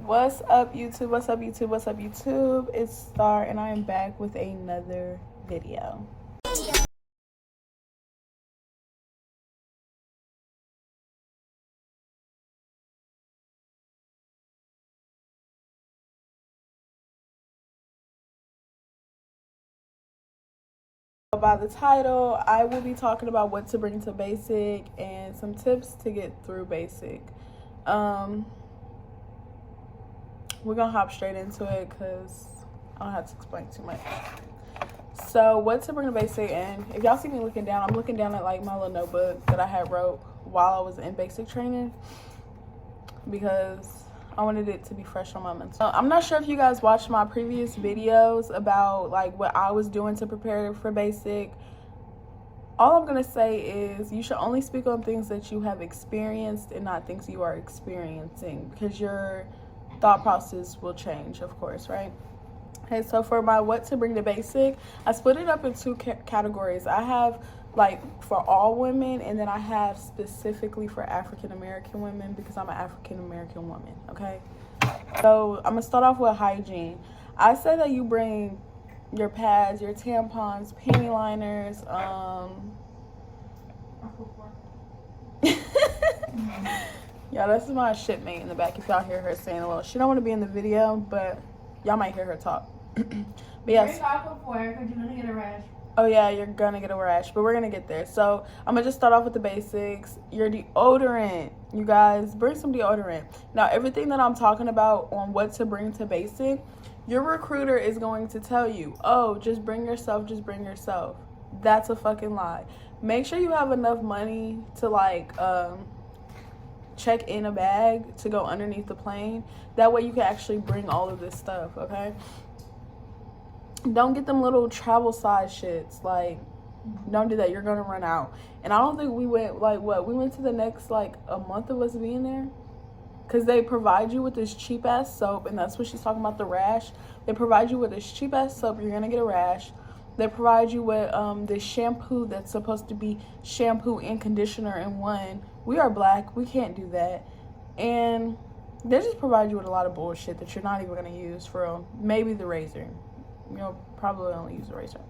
What's up, YouTube? What's up, YouTube? What's up, YouTube? It's Star, and I am back with another video. By the title, I will be talking about what to bring to basic and some tips to get through basic. We're gonna hop straight into it because I don't have to explain too much. So what to bring to basic, and if y'all see me looking down, I'm looking down at like my little notebook that I had wrote while I was in basic training because I wanted it to be fresh on my mental. I'm not sure if you guys watched my previous videos about like what I was doing to prepare for basic. All I'm gonna say is you should only speak on things that you have experienced and not things you are experiencing, because your thought process will change, of course, right? Okay, so for my what to bring to basic, I split it up in two categories. I have like for all women, and then I have specifically for African American women because I'm an African American woman, okay? So I'm gonna start off with hygiene. I say that you bring your pads, your tampons, panty liners, yeah, this is my shipmate in the back. If y'all hear her saying a little, she don't want to be in the video, but y'all might hear her talk. But yes. Oh yeah, you're gonna get a rash, but we're gonna get there. So I'm gonna just start off with the basics. Your deodorant, you guys, bring some deodorant. Now, everything that I'm talking about on what to bring to basic, your recruiter is going to tell you, oh, just bring yourself, just bring yourself. That's a fucking lie. Make sure you have enough money to like check in a bag to go underneath the plane. That way you can actually bring all of this stuff, okay? Don't get them little travel size shits. Like, don't do that. You're gonna run out. And I don't think we went like what? We went to the next like a month of us being there, because they provide you with this cheap ass soap, and that's what she's talking about, the rash. They provide you with this cheap ass soap. You're gonna get a rash. They provide you with this shampoo that's supposed to be shampoo and conditioner in one. We are black. We can't do that. And they just provide you with a lot of bullshit that you're not even gonna use for real. Maybe the razor. You'll probably only use a razor.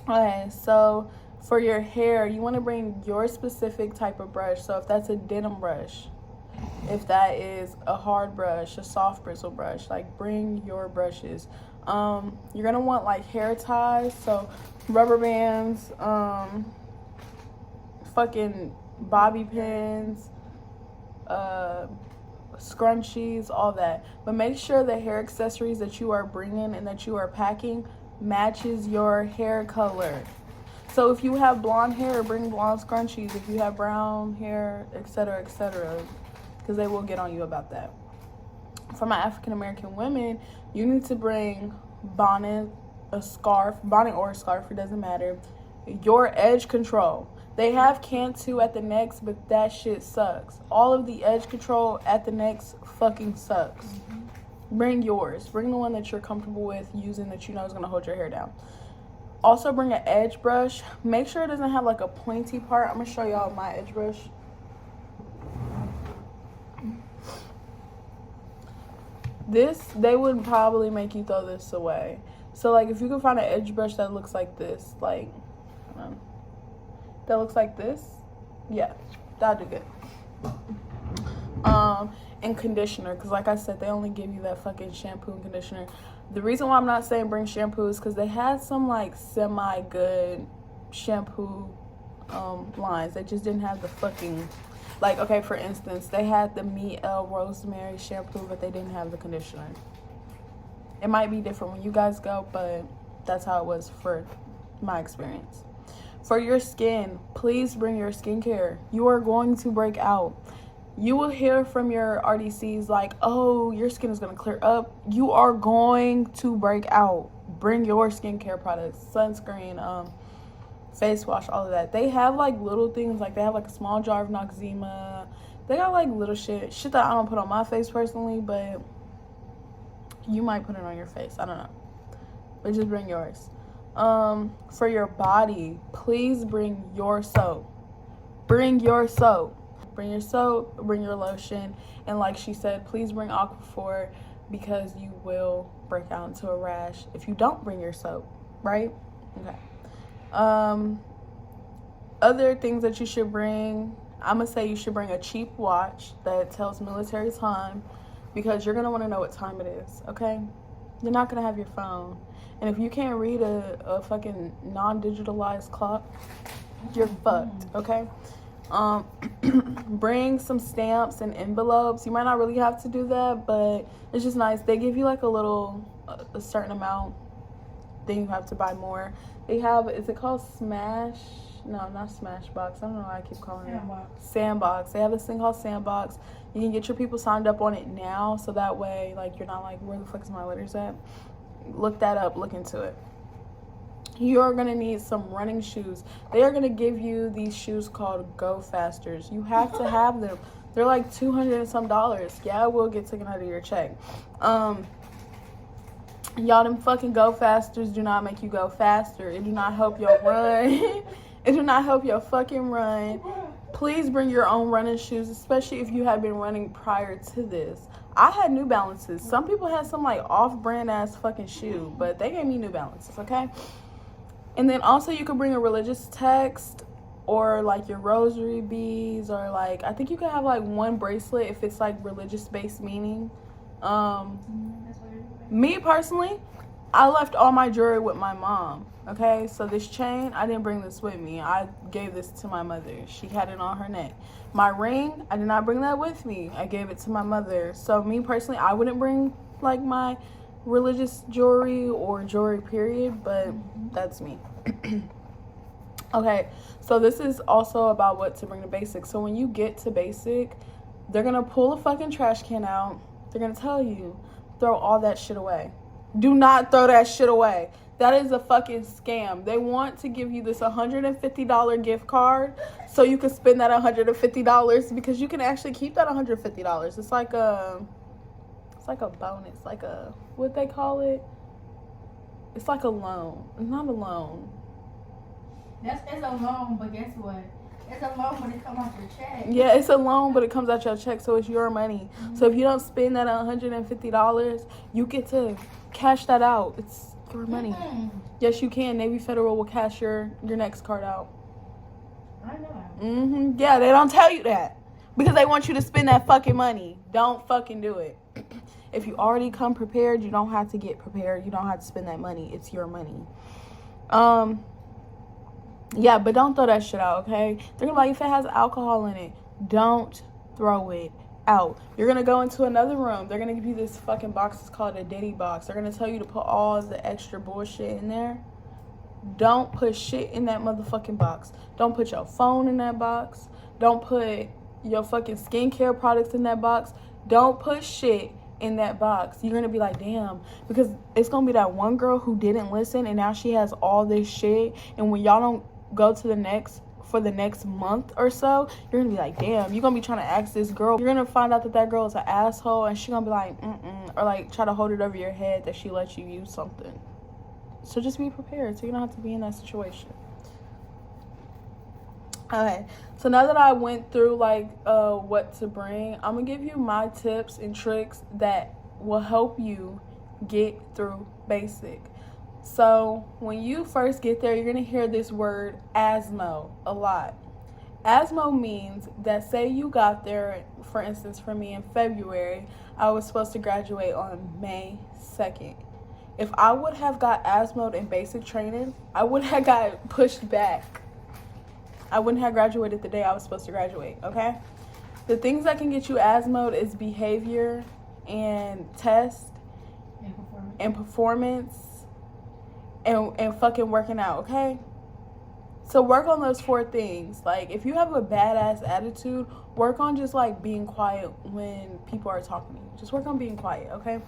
Okay, so for your hair, you want to bring your specific type of brush. So if that's a denim brush, if that is a hard brush, a soft bristle brush, like bring your brushes. You're gonna want like hair ties, so rubber bands, fucking bobby pins, scrunchies, all that. But make sure the hair accessories that you are bringing and that you are packing matches your hair color. So if you have blonde hair, bring blonde scrunchies. If you have brown hair, etc., because they will get on you about that. For my African American women, you need to bring bonnet, a scarf, bonnet or a scarf, it doesn't matter. Your edge control. They have Cantu at the necks, but that shit sucks. All of the edge control at the necks fucking sucks. Bring yours. Bring the one that you're comfortable with using, that you know is going to hold your hair down. Also bring an edge brush. Make sure it doesn't have like a pointy part. I'm going to show y'all my edge brush. They would probably make you throw this away. So like if you can find an edge brush that looks like this, like, that looks like this, yeah, that'd do good. And conditioner, because like I said, they only give you that fucking shampoo and conditioner. The reason why I'm not saying bring shampoo is because they had some like semi-good shampoo lines. They just didn't have the fucking, like, okay, for instance, they had the Mielle Rosemary shampoo, but they didn't have the conditioner. It might be different when you guys go, but that's how it was for my experience. For your skin, please bring your skincare. You are going to break out. You will hear from your RDCs like, oh, your skin is going to clear up. You are going to break out. Bring your skincare products, sunscreen, face wash, all of that. They have like little things, like they have like a small jar of Noxzema. They got like little shit that I don't put on my face personally, but you might put it on your face. I don't know. But just bring yours. For your body, please bring your soap. Bring your soap. Bring your soap, bring your lotion, and like she said, please bring Aquaphor because you will break out into a rash if you don't bring your soap, right? Okay. Other things that you should bring, I'm gonna say you should bring a cheap watch that tells military time because you're gonna want to know what time it is, okay? You're not gonna have your phone, and if you can't read a fucking non-digitalized clock, you're fucked, okay? Bring some stamps and envelopes. You might not really have to do that, but it's just nice. They give you like a certain amount, then you have to buy more. They have, is it called Smash? No, not Smashbox. I don't know why I keep calling it Sandbox. They have this thing called Sandbox. You can get your people signed up on it now, so that way, like, you're not like, where the fuck is my letters at? Look that up. Look into it. You're going to need some running shoes. They are going to give you these shoes called Go Fasters. You have to have them. They're like $200 and some. Yeah, it will get taken out of your check. Y'all, them fucking Go Fasters do not make you go faster. It do not help your run. It do not help your fucking run. Please bring your own running shoes, especially if you have been running prior to this. I had New Balances. Some people had some like off-brand ass fucking shoe, but they gave me New Balances, okay? And then also you could bring a religious text or like your rosary beads, or like, I think you could have like one bracelet if it's like religious based meaning. Me personally, I left all my jewelry with my mom, okay? So this chain, I didn't bring this with me. I gave this to my mother. She had it on her neck. My ring, I did not bring that with me. I gave it to my mother. So me personally, I wouldn't bring like my religious jewelry or jewelry period, but that's me. Okay, so this is also about what to bring to basic. So when you get to basic, they're gonna pull a fucking trash can out. They're gonna tell you, throw all that shit away. Do not throw that shit away. That is a fucking scam. They want to give you this $150 gift card so you can spend that $150 because you can actually keep that $150. It's like a bonus, like a, what they call it? It's like a loan. It's not a loan. It's a loan, but guess what? It's a loan, but it comes out your check. Yeah, it's a loan, but it comes out your check, so it's your money. Mm-hmm. So if you don't spend that $150, you get to cash that out. It's your money. Mm-hmm. Yes, you can. Navy Federal will cash your next card out. I know. Mm-hmm. Yeah, they don't tell you that because they want you to spend that fucking money. Don't fucking do it. If you already come prepared, you don't have to get prepared. You don't have to spend that money. It's your money. Yeah, but don't throw that shit out, okay? They're gonna be like, if it has alcohol in it, don't throw it out. You're gonna go into another room. They're gonna give you this fucking box. It's called a Diddy box. They're gonna tell you to put all the extra bullshit in there. Don't put shit in that motherfucking box. Don't put your phone in that box. Don't put your fucking skincare products in that box. Don't put shit in that box. You're gonna be like, damn, because it's gonna be that one girl who didn't listen and now she has all this shit, and when y'all don't go to the next month or so, you're gonna be like, damn, you're gonna be trying to ask this girl, you're gonna find out that girl is an asshole, and she's gonna be like, or like try to hold it over your head that she let you use something. So just be prepared so you don't have to be in that situation. Okay, so now that I went through like what to bring, I'm gonna give you my tips and tricks that will help you get through basic. So when you first get there, you're gonna hear this word ASMO a lot. ASMO means that, say you got there, for instance, for me in February, I was supposed to graduate on May 2nd. If I would have got ASMO'd in basic training, I would have got pushed back. I wouldn't have graduated the day I was supposed to graduate, okay? The things that can get you ASMO'd is behavior and test and performance and fucking working out, okay? So work on those 4 things. Like, if you have a badass attitude, work on just like being quiet when people are talking to you. Just work on being quiet, okay?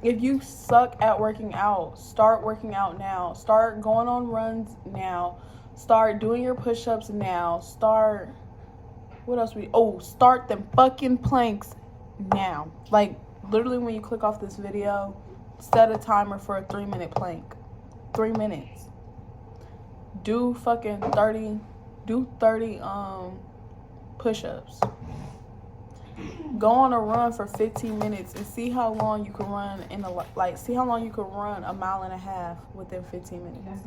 If you suck at working out, start working out now. Start going on runs now. Start doing your push-ups now. Start them fucking planks now. Like, literally when you click off this video, set a timer for a 3-minute plank. 3 minutes. Do fucking 30 push-ups. Go on a run for 15 minutes and see how long you can run see how long you can run a mile and a half within 15 minutes.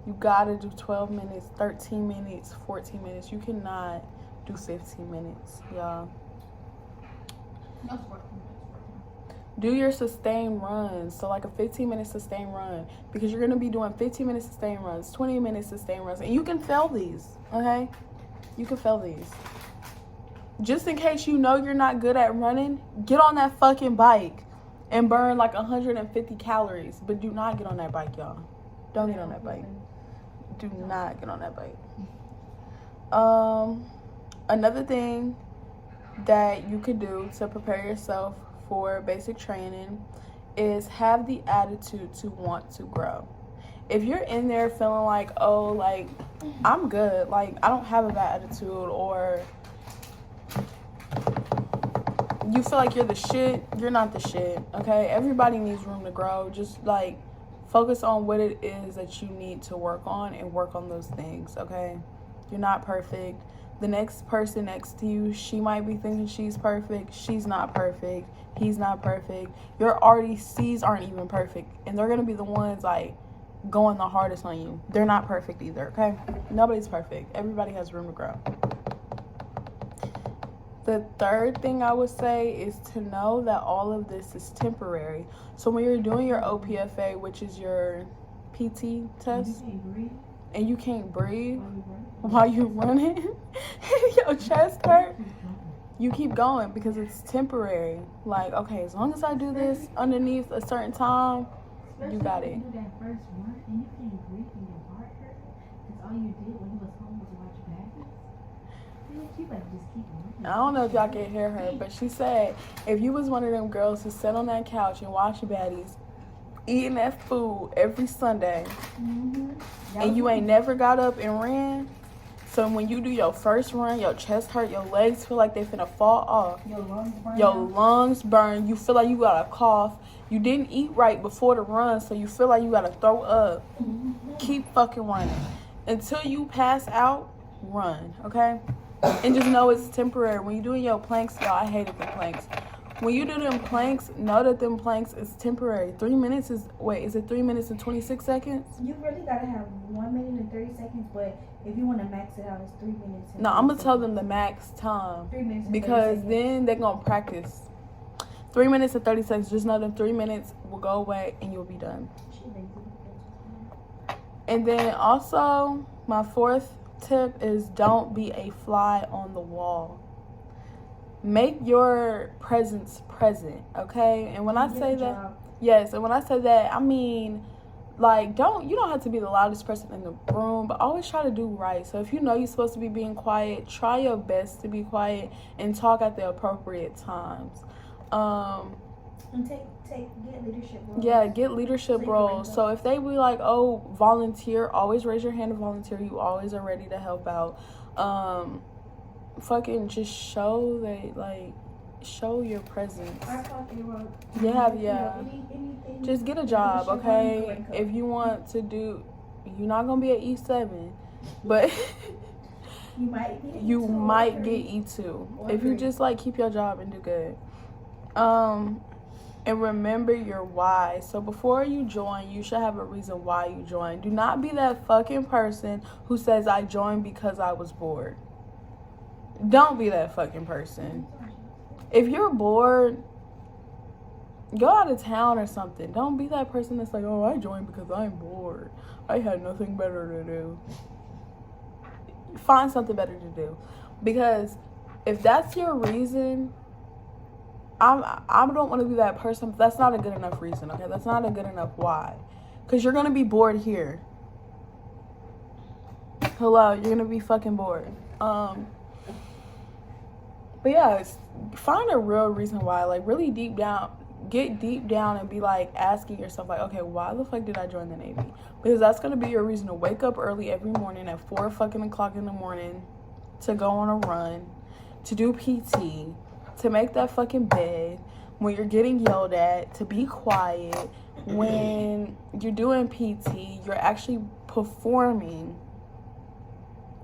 You gotta do 12 minutes, 13 minutes, 14 minutes. You cannot do 15 minutes, y'all. Do your sustained runs. So like a 15-minute sustained run, because you're gonna be doing 15-minute sustained runs, 20-minute sustained runs, and you can fail these, okay? You can fail these. Just in case you know you're not good at running, get on that fucking bike and burn like 150 calories. But do not get on that bike, y'all. Don't get on that bike. Do not get on that bike. Another thing that you could do to prepare yourself for basic training is have the attitude to want to grow. If you're in there feeling like, oh, like, I'm good, like, I don't have a bad attitude, or you feel like you're the shit, you're not the shit, okay? Everybody needs room to grow. Just, like, focus on what it is that you need to work on and work on those things, okay? You're not perfect. The next person next to you, she might be thinking she's perfect. She's not perfect. He's not perfect. Your RDCs aren't even perfect. And they're going to be the ones, like, going the hardest on you. They're not perfect either, okay? Nobody's perfect. Everybody has room to grow. The third thing I would say is to know that all of this is temporary. So when you're doing your OPFA, which is your PT test, and you can't breathe while you're running, your chest hurt, you keep going because it's temporary. Like, okay, as long as I do this underneath a certain time, you got it. You do that first one and you can't breathe and your heart hurt. That's all you did when you was home was watch Baddies. You better just keep running. I don't know if y'all can hear her, but she said if you was one of them girls who sat on that couch and watched Baddies, eating that food every Sunday, and you ain't never got up and ran, so when you do your first run, your chest hurt, your legs feel like they finna fall off, your lungs burn, you feel like you got a cough, you didn't eat right before the run, so you feel like you gotta throw up. Keep fucking running until you pass out. Run, okay? And just know it's temporary. When you're doing your planks, y'all, I hated the planks. When you do them planks, know that them planks is temporary. 3 minutes is, is it 3 minutes and 26 seconds? You really gotta have 1 minute and 30 seconds, but if you want to max it out, it's 3 minutes. No, I'm gonna tell them the max time. 3 minutes. Because then they're gonna practice. 3 minutes and 30 seconds. Just know them 3 minutes will go away and you'll be done. And then also, my fourth tip is don't be a fly on the wall. Make your presence present, okay? And when I say that, yes, and when I say that, I mean, like, you don't have to be the loudest person in the room, but always try to do right. So if you know you're supposed to be being quiet, try your best to be quiet and talk at the appropriate times. And get leadership roles. Yeah, get leadership roles. So if they be like, oh, volunteer, always raise your hand to volunteer. You always are ready to help out. Fucking just show that, like, show your presence. Yeah. Just get a job, okay? If you want to do, you're not gonna be at E7, but you might get E2 if you just like keep your job and do good. And remember your why. So before you join, you should have a reason why you joined. Do not be that fucking person who says I joined because I was bored. Don't be that fucking person. If you're bored, go out of town or something. Don't be that person that's like, oh, I joined because I'm bored. I had nothing better to do. Find something better to do. Because if that's your reason, I don't want to be that person. That's not a good enough reason, okay? That's not a good enough why. Because you're going to be bored here. Hello, you're going to be fucking bored. But yeah, find a real reason why. Like, really deep down, get deep down and be like asking yourself, like, okay, why the fuck did I join the Navy? Because that's going to be your reason to wake up early every morning at 4 fucking o'clock in the morning to go on a run, to do PT, to make that fucking bed, when you're getting yelled at, to be quiet. When you're doing PT, you're actually performing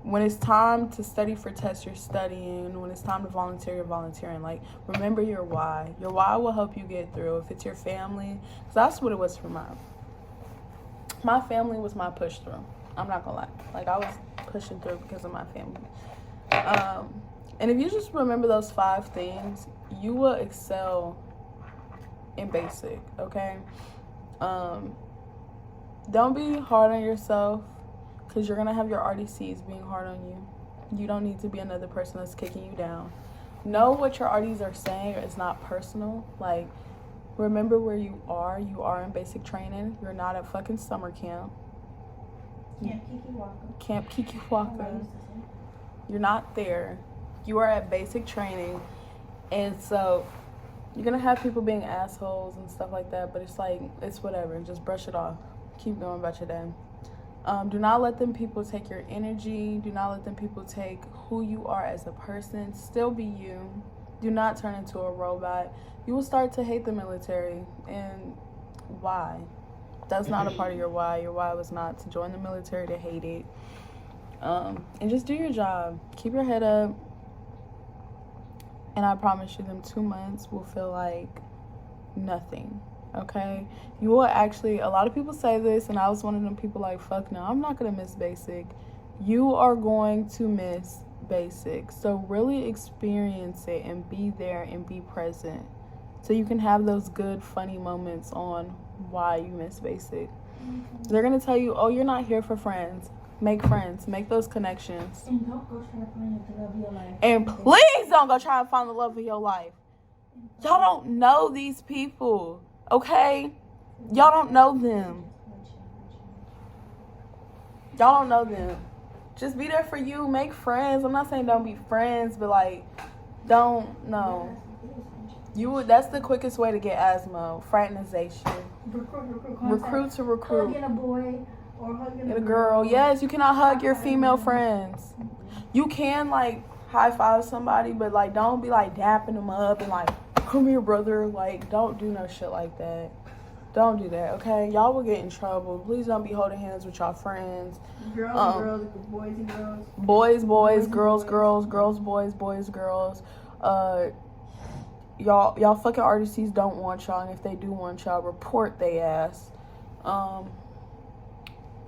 when it's time to study for tests, you're studying. When it's time to volunteer, you're volunteering. Like, remember your why. Your why will help you get through. If it's your family, because that's what it was for mine. My family was my push through. I'm not gonna lie. Like, I was pushing through because of my family. And if you just remember those 5 things, you will excel in basic, okay? Don't be hard on yourself, because you're going to have your RDCs being hard on you. You don't need to be another person that's kicking you down. Know what your RDs are saying. It's not personal. Like, remember where you are. You are in basic training. You're not at fucking summer camp. Camp Kiki Waka. You're not there. You are at basic training. And so you're going to have people being assholes and stuff like that. But it's like, it's whatever. Just brush it off. Keep going about your day. Do not let them people take your energy. Do not let them people take who you are as a person. Still be you. Do not turn into a robot. You will start to hate the military. And why? That's not a part of your why. Your why was not to join the military, to hate it. And just do your job. Keep your head up. And I promise you, them 2 months will feel like nothing. Okay? You will actually, a lot of people say this, and I was one of them people like, fuck no, I'm not going to miss basic. You are going to miss basic. So really experience it and be there and be present. So you can have those good, funny moments on why you miss basic. They're going to tell you, oh, you're not here for friends. Make friends. Make those connections. And don't go try to find the love of your life. And please don't go try and find the love of your life. Y'all don't know these people. Okay? Y'all don't know them. Y'all don't know them. Just be there for you. Make friends. I'm not saying don't be friends, but like, don't know. That's the quickest way to get asthma. Fraternization. Recruit to recruit. Hugging a boy or hugging a girl. Yes, you cannot hug your female friends. You can like high five somebody, but like don't be like dapping them up and like, come here, brother. Like, don't do no shit like that. Don't do that, okay? Y'all will get in trouble. Please don't be holding hands with y'all friends. Girls and girls, boys and girls. Boys, girls, girls, boys, girls. Y'all fucking RDCs don't want y'all, and if they do want y'all, report they ass.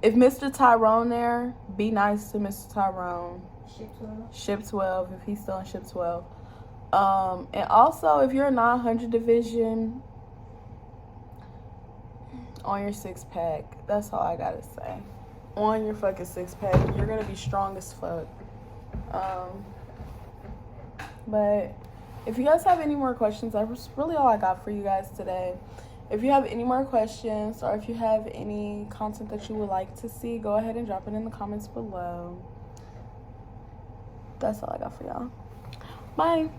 If Mr. Tyrone there, be nice to Mr. Tyrone. Ship 12, if he's still in Ship 12. And also, if you're a 900 division, on your 6-pack. That's all I gotta say. On your fucking 6-pack. You're gonna be strong as fuck. But if you guys have any more questions, that's really all I got for you guys today. If you have any more questions or if you have any content that you would like to see, go ahead and drop it in the comments below. That's all I got for y'all. Bye.